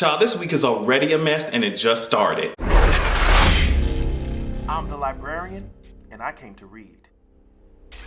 Child, this week is already a mess and it just started. I'm the librarian, and I came to read.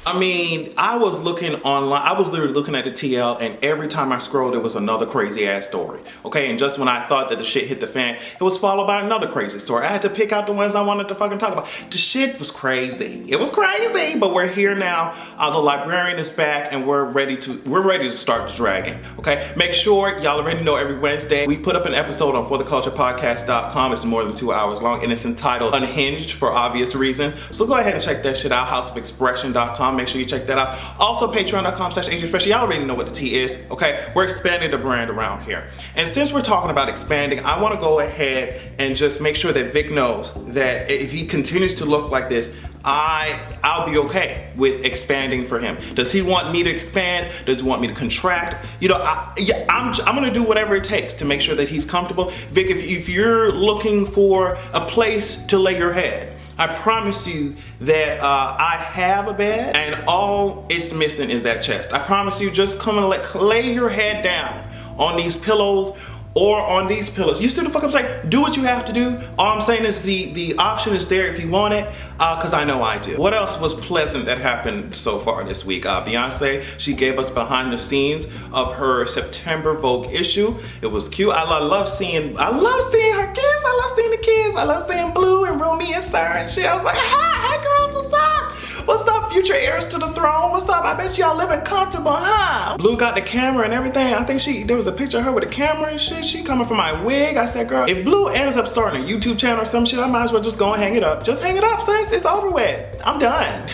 I mean, I was looking online, I was literally looking at the TL, and every time I scrolled, there was another crazy ass story. Okay, and just when I thought that the shit hit the fan, it was followed by another crazy story. I had to pick out the ones I wanted to fucking talk about. The shit was crazy. It was crazy, but we're here now. The librarian is back, and we're ready to start the dragging. Okay, make sure y'all already know every Wednesday we put up an episode on fortheculturepodcast.com. It's more than 2 hours long, and it's entitled Unhinged for obvious reasons. So go ahead and check that shit out. houseofexpression.com. Make sure you check that out. Also, patreon.com/ATLGA. Y'all already know what the T is, okay? We're expanding the brand around here. And since we're talking about expanding, I want to go ahead and just make sure that Vic knows that if he continues to look like this, I'll be okay with expanding for him. Does he want me to expand? Does he want me to contract? You know, I'm gonna do whatever it takes to make sure that he's comfortable. Vic, if you're looking for a place to lay your head, I promise you that I have a bed and all it's missing is that chest. I promise you, just come and lay your head down on these pillows or on these pillows. You see the fuck I'm saying? Do what you have to do. All I'm saying is the option is there if you want it, because I know I do. What else was pleasant that happened so far this week? Beyonce, she gave us behind the scenes of her September Vogue issue. It was cute. I love seeing her kids. I love seeing the kids. I love seeing Blue and Rumi and Sarah and shit. I was like, hi girls, what's up? What's up, future heirs to the throne? What's up? I bet y'all living comfortable, huh? Blue got the camera and everything. I think there was a picture of her with a camera and shit. She coming from my wig. I said, girl, if Blue ends up starting a YouTube channel or some shit, I might as well just go and hang it up. Just hang it up, sis. It's over with. I'm done.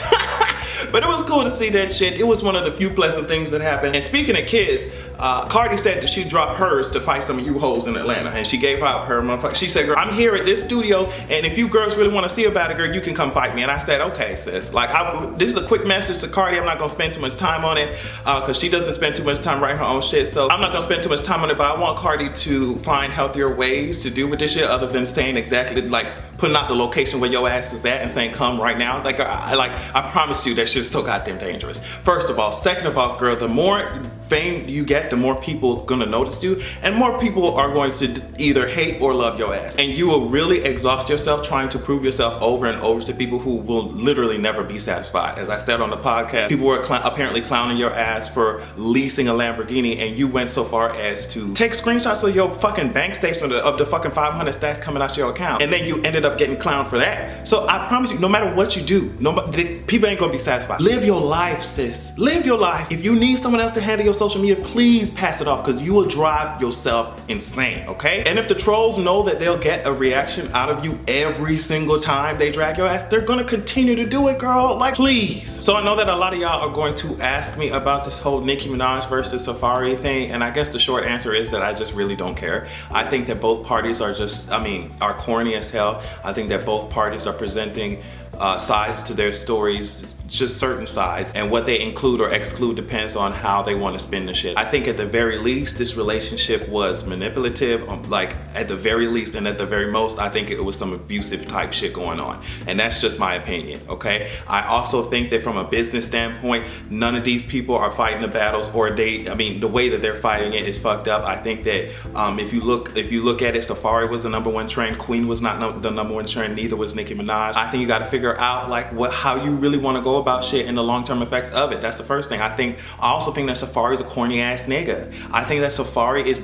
But it was cool to see that shit. It was one of the few pleasant things that happened. And speaking of kids, Cardi said that she dropped hers to fight some of you hoes in Atlanta. And she gave out her motherfucker. She said, girl, I'm here at this studio, and if you girls really want to see about it, girl, you can come fight me. And I said, okay, sis. Like, this is a quick message to Cardi. I'm not gonna spend too much time on it, because she doesn't spend too much time writing her own shit. So I'm not gonna spend too much time on it, but I want Cardi to find healthier ways to deal with this shit other than saying exactly, like, putting out the location where your ass is at and saying come right now. Like, I promise you that shit's so goddamn dangerous. First of all. Second of all, girl, the more fame you get, the more people gonna notice you, and more people are going to either hate or love your ass. And you will really exhaust yourself trying to prove yourself over and over to people who will literally never be satisfied. As I said on the podcast, people were apparently clowning your ass for leasing a Lamborghini, and you went so far as to take screenshots of your fucking bank statement of the fucking 500 stacks coming out your account, and then you ended up getting clowned for that. So I promise you, no matter what you do, people ain't gonna be satisfied. Live your life, sis. Live your life. If you need someone else to handle your social media, please pass it off, because you will drive yourself insane, okay? And if the trolls know that they'll get a reaction out of you every single time they drag your ass, they're gonna continue to do it, girl. Like, please. So I know that a lot of y'all are going to ask me about this whole Nicki Minaj versus Safaree thing, and I guess the short answer is that I just really don't care. I think that both parties are are corny as hell. I think that both parties are presenting sides to their stories, just certain sides, and what they include or exclude depends on how they want to spin the shit. I think at the very least this relationship was manipulative, like at the very least, and at the very most I think it was some abusive type shit going on, and that's just my opinion, okay? I also think that from a business standpoint, none of these people are fighting the battles, or the way that they're fighting it is fucked up. I think that if you look at it, Safaree was the number one trend, Queen was not the number one trend, neither was Nicki Minaj. I think you got to figure out like how you really want to go about shit and the long-term effects of it. That's the first thing. I also think that Safaree is a corny ass nigga. I think that Safaree is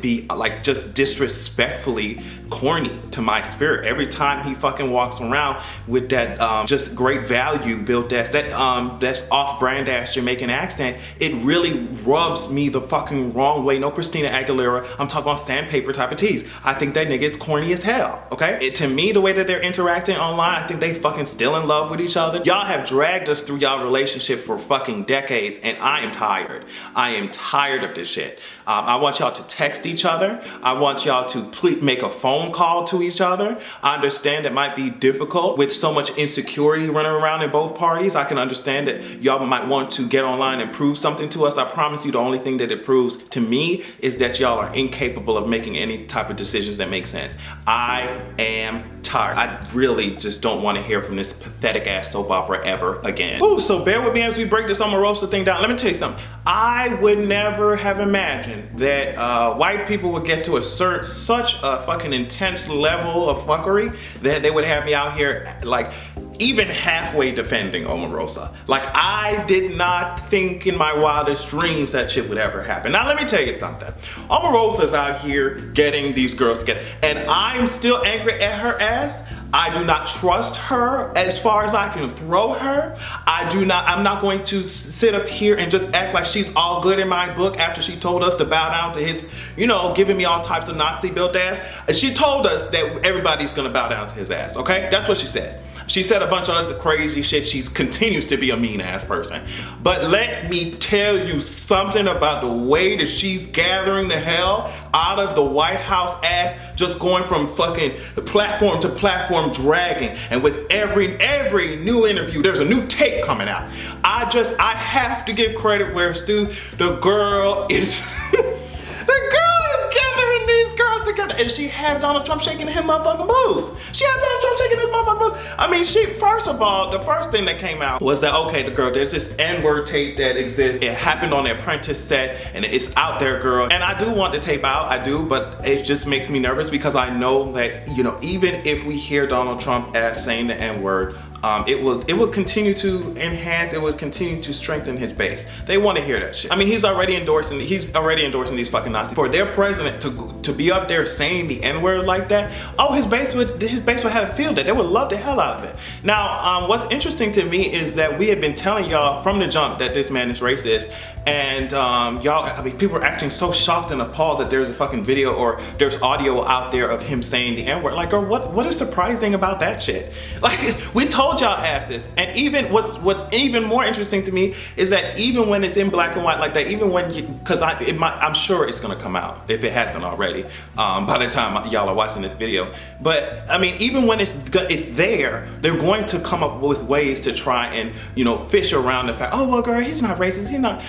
just disrespectfully corny to my spirit. Every time he fucking walks around with that just great value built that's off-brand ass Jamaican accent, it really rubs me the fucking wrong way. No Christina Aguilera, I'm talking about sandpaper type of tease. I think that nigga is corny as hell, okay? To me, the way that they're interacting online, I think they fucking still in love with each other. Y'all have dragged us through y'all relationship for fucking decades, and I am tired. I am tired of this shit. I want y'all to text each other. I want y'all to please make a phone call to each other. I understand it might be difficult with so much insecurity running around in both parties. I can understand that y'all might want to get online and prove something to us. I promise you the only thing that it proves to me is that y'all are incapable of making any type of decisions that make sense. I am tired. I really just don't want to hear from this pathetic ass soap opera ever again. Ooh, so bear with me as we break this Omarosa thing down. Let me tell you something. I would never have imagined imagine that white people would get to assert such a fucking intense level of fuckery that they would have me out here like even halfway defending Omarosa. Like, I did not think in my wildest dreams that shit would ever happen. Now let me tell you something. Omarosa's out here getting these girls together, and I'm still angry at her ass. I do not trust her as far as I can throw her. I'm not going to sit up here and just act like she's all good in my book after she told us to bow down to his, you know, giving me all types of Nazi built ass. She told us that everybody's gonna bow down to his ass, okay? That's what she said. She said a bunch of other crazy shit. She continues to be a mean ass person. But let me tell you something about the way that she's gathering the hell out of the White House ass, just going from fucking platform to platform dragging. And with every new interview, there's a new tape coming out. I have to give credit where it's due. The girl is gathering these girls together, and she has Donald Trump shaking his motherfucking boots. She has Donald Trump shaking his motherfucking boots. I mean, first of all, the first thing that came out was that, okay, the girl, there's this N-word tape that exists. It happened on the Apprentice set, and it's out there, girl. And I do want the tape out, I do, but it just makes me nervous because I know that, you know, even if we hear Donald Trump as saying the N-word, it will continue to enhance, it will continue to strengthen his base. They want to hear that shit. I mean, he's already endorsing these fucking Nazis. For their president to be up there saying the N-word like that, oh, his base would have to feel that. They would love the hell out of it. Now, what's interesting to me is that we had been telling y'all from the jump that this man is racist, and y'all, I mean, people are acting so shocked and appalled that there's a fucking video or there's audio out there of him saying the N-word. Like, girl, what is surprising about that shit? Like, we told y'all asses. And even what's even more interesting to me is that even when it's in black and white like that, even when because I'm sure it's gonna come out if it hasn't already by the time y'all are watching this video. But I mean, even when it's there, they're going to come up with ways to try and, you know, fish around the fact, oh well, girl, he's not racist, he's not.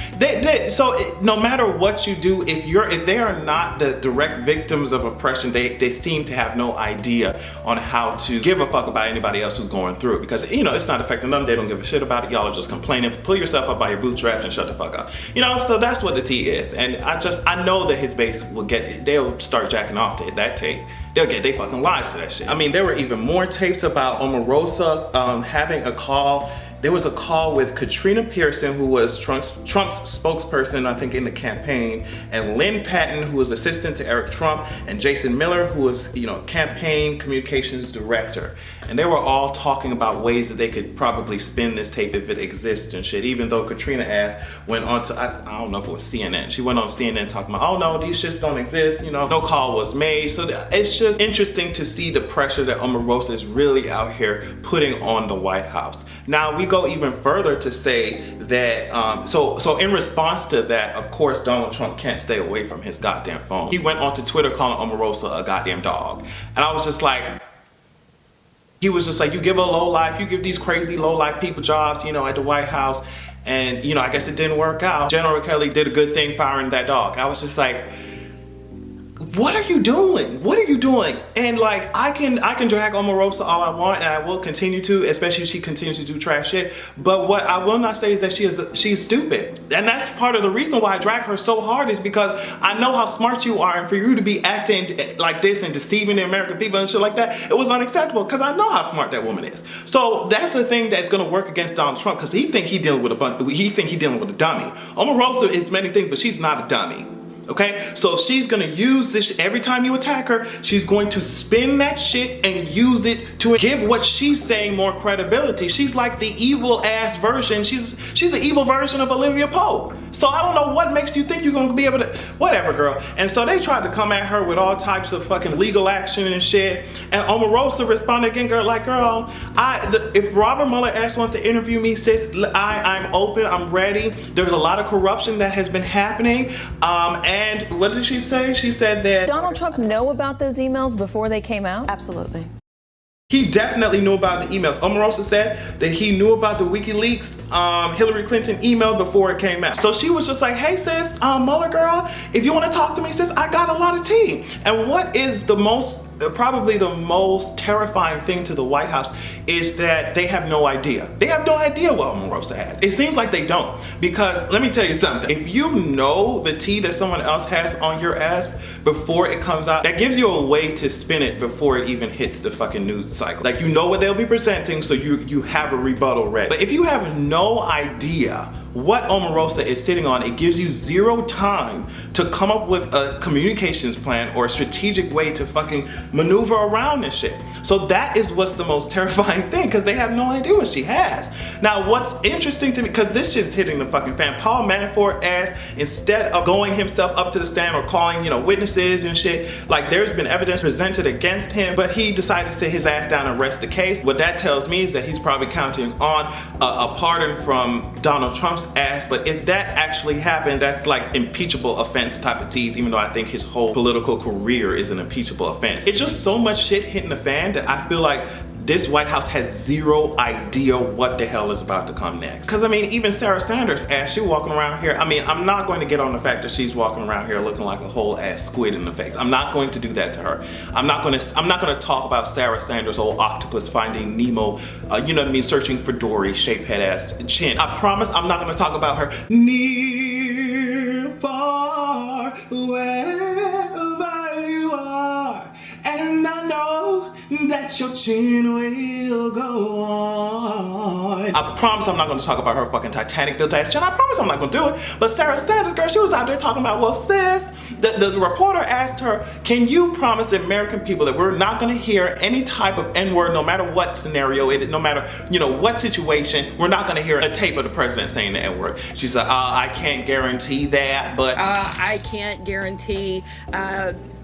No matter what you do, if they are not the direct victims of oppression, they seem to have no idea on how to give a fuck about anybody else who's going through it, because, you know, it's not affecting them. They don't give a shit about it. Y'all are just complaining. Pull yourself up by your bootstraps and shut the fuck up. You know, so that's what the tea is. And I know that his base they'll start jacking off to that tape. They'll get they fucking lives to that shit. I mean, there were even more tapes about Omarosa having a call. There was a call with Katrina Pearson, who was Trump's spokesperson, I think, in the campaign, and Lynn Patton, who was assistant to Eric Trump, and Jason Miller, who was, you know, campaign communications director. And they were all talking about ways that they could probably spin this tape if it exists and shit, even though Katrina went on to, I don't know if it was CNN. She went on CNN talking about, oh no, these shits don't exist, you know, no call was made. So it's just interesting to see the pressure that Omarosa is really out here putting on the White House. Now, we go even further to say that, so in response to that, of course, Donald Trump can't stay away from his goddamn phone. He went onto Twitter calling Omarosa a goddamn dog. And I was just like, he was just like, you give a low life, you give these crazy low life people jobs, you know, at the White House. And, you know, I guess it didn't work out. General Kelly did a good thing firing that dog. I was just like, what are you doing? What are you doing? And like, I can drag Omarosa all I want, and I will continue to, especially if she continues to do trash shit. But what I will not say is that she's stupid. And that's part of the reason why I drag her so hard, is because I know how smart you are, and for you to be acting like this and deceiving the American people and shit like that, it was unacceptable, because I know how smart that woman is. So that's the thing that's gonna work against Donald Trump, because he think he dealing with a dummy. Omarosa is many things, but she's not a dummy. Okay, so she's gonna use this every time you attack her. She's going to spin that shit and use it to give what she's saying more credibility. She's like the evil ass version. She's an evil version of Olivia Pope. So I don't know what makes you think you're gonna be able to, whatever, girl. And so they tried to come at her with all types of fucking legal action and shit. And Omarosa responded again, girl, if Robert Mueller wants to interview me, sis, I'm open, I'm ready. There's a lot of corruption that has been happening. And what did she say? She said that Donald Trump know about those emails before they came out? Absolutely. He definitely knew about the emails. Omarosa said that he knew about the WikiLeaks Hillary Clinton email before it came out. So she was just like, hey sis, Mueller girl, if you want to talk to me sis, I got a lot of tea. And what is the most, probably the most terrifying thing to the White House is that they have no idea. They have no idea what Omarosa has. It seems like they don't, because let me tell you something. If you know the tea that someone else has on your ass before it comes out, that gives you a way to spin it before it even hits the fucking news cycle. Like, you know what they'll be presenting, so you have a rebuttal ready. But if you have no idea what Omarosa is sitting on, it gives you zero time to come up with a communications plan or a strategic way to fucking maneuver around this shit. So that is what's the most terrifying thing, because they have no idea what she has. Now, what's interesting to me, because this shit's hitting the fucking fan, Paul Manafort asked, instead of going himself up to the stand or calling, you know, witnesses and shit, like there's been evidence presented against him, but he decided to sit his ass down and rest the case. What that tells me is that he's probably counting on a pardon from Donald Trump's ass. But if that actually happens, that's like impeachable offense type of tease, even though I think his whole political career is an impeachable offense. It's just so much shit hitting the fan that I feel like this White House has zero idea what the hell is about to come next. Because I mean, even Sarah Sanders' ass, she walking around here, I mean, I'm not going to get on the fact that she's walking around here looking like a whole ass squid in the face. I'm not going to do that to her. I'm not going to talk about Sarah Sanders' old octopus finding Nemo, you know what I mean, searching for Dory, shape head ass chin. I promise I'm not going to talk about her near, far, wherever you are. And I know that your chin will go on. I promise I'm not going to talk about her fucking Titanic built ass chin. I promise I'm not going to do it. But Sarah Sanders, girl, she was out there talking about, well, sis, the reporter asked her, can you promise the American people that we're not going to hear any type of N-word, no matter what scenario it is, no matter, you know, what situation, we're not going to hear a tape of the president saying the N-word. She's like, I can't guarantee that, but I can't guarantee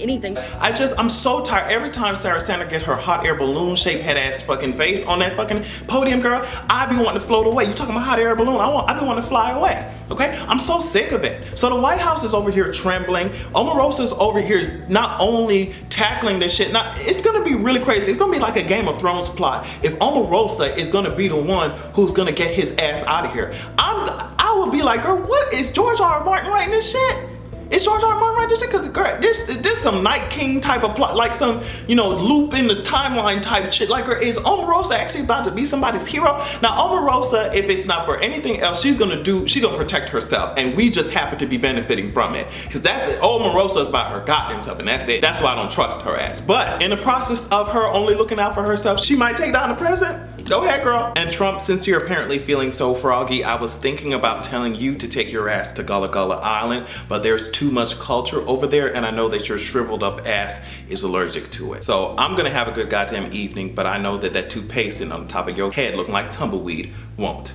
anything. I'm so tired. Every time Sarah Sanders gets her hot air balloon shaped head ass fucking face on that fucking podium, girl, I be wanting to float away. You talking about hot air balloon? I be wanting to fly away. Okay? I'm so sick of it. So the White House is over here trembling. Omarosa's over here is not only tackling this shit. Now, it's gonna be really crazy. It's gonna be like a Game of Thrones plot. If Omarosa is gonna be the one who's gonna get his ass out of here, I would be like, girl, what is George R.R. Martin writing this shit? Is George R. Martin writing this shit? Because, girl, this some Night King type of plot, like some, you know, loop in the timeline type shit. Like, girl, is Omarosa actually about to be somebody's hero? Now, Omarosa, if it's not for anything else, she's gonna protect herself, and we just happen to be benefiting from it. Because that's it. Omarosa is about her goddamn self, and that's it. That's why I don't trust her ass. But in the process of her only looking out for herself, she might take down the president. Go ahead, girl. And Trump, since you're apparently feeling so froggy, I was thinking about telling you to take your ass to Gullah Gullah Island, but there's too much culture over there, and I know that your shriveled up ass is allergic to it. So I'm gonna have a good goddamn evening, but I know that that toupee sitting on the top of your head looking like tumbleweed won't.